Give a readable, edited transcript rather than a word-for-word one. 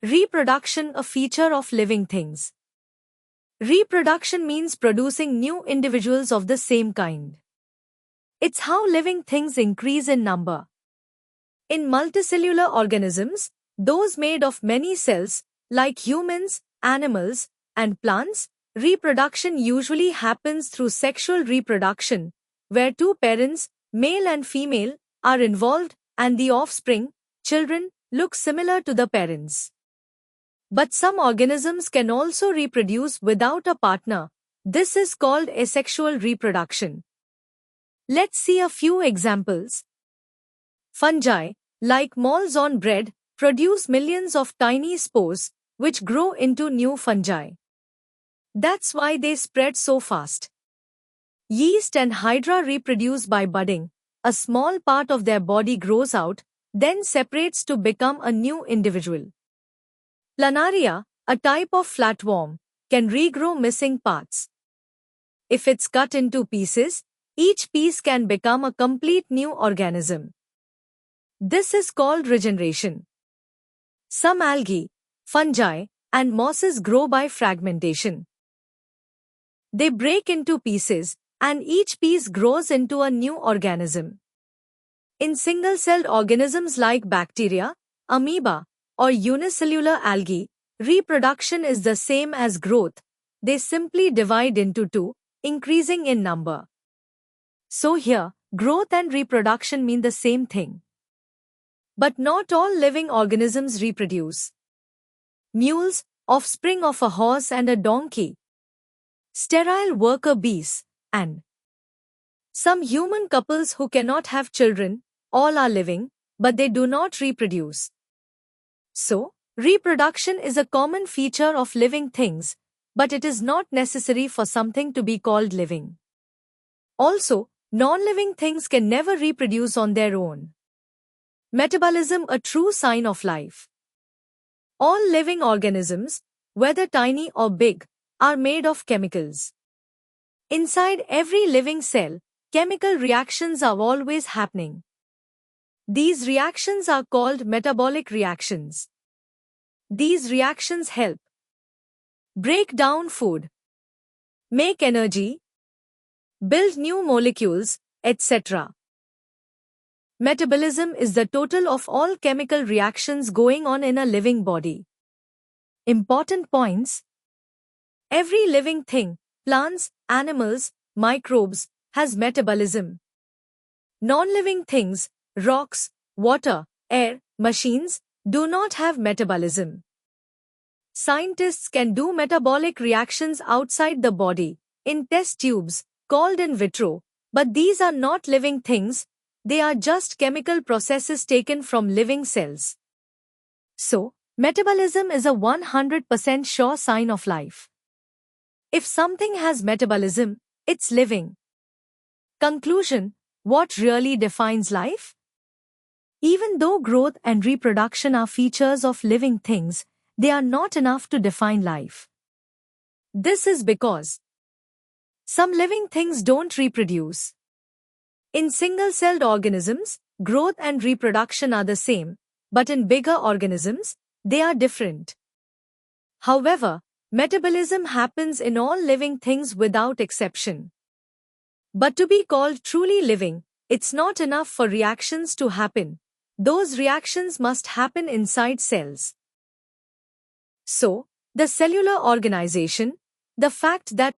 Reproduction, a feature of living things. Reproduction means producing new individuals of the same kind. It's how living things increase in number. In multicellular organisms, those made of many cells, like humans, animals, and plants, reproduction usually happens through sexual reproduction, where two parents, male and female, are involved and the offspring, children, look similar to the parents. But some organisms can also reproduce without a partner. This is called asexual reproduction. Let's see a few examples. Fungi, like moles on bread, produce millions of tiny spores, which grow into new fungi. That's why they spread so fast. Yeast and hydra reproduce by budding. A small part of their body grows out, then separates to become a new individual. Planaria, a type of flatworm, can regrow missing parts. If it's cut into pieces, each piece can become a complete new organism. This is called regeneration. Some algae, fungi, and mosses grow by fragmentation. They break into pieces, and each piece grows into a new organism. In single-celled organisms like bacteria, amoeba, or unicellular algae, reproduction is the same as growth. They simply divide into two, increasing in number. So here, growth and reproduction mean the same thing. But not all living organisms reproduce. Mules, offspring of a horse and a donkey. Sterile worker bees, and some human couples who cannot have children, all are living, but they do not reproduce. So, reproduction is a common feature of living things, but it is not necessary for something to be called living. Also, non-living things can never reproduce on their own. Metabolism, a true sign of life. All living organisms, whether tiny or big, are made of chemicals. Inside every living cell, chemical reactions are always happening. These reactions are called metabolic reactions. These reactions help break down food, make energy, build new molecules, etc. Metabolism is the total of all chemical reactions going on in a living body. Important points. Every living thing, plants, animals, microbes, has metabolism. Non-living things, rocks, water, air, machines, do not have metabolism. Scientists can do metabolic reactions outside the body, in test tubes, called in vitro, but these are not living things, they are just chemical processes taken from living cells. So, metabolism is a 100% sure sign of life. If something has metabolism, it's living. Conclusion: what really defines life? Even though growth and reproduction are features of living things, they are not enough to define life. This is because some living things don't reproduce. In single-celled organisms, growth and reproduction are the same, but in bigger organisms, they are different. However, metabolism happens in all living things without exception. But to be called truly living, it's not enough for reactions to happen. Those reactions must happen inside cells. So, the cellular organization, the fact that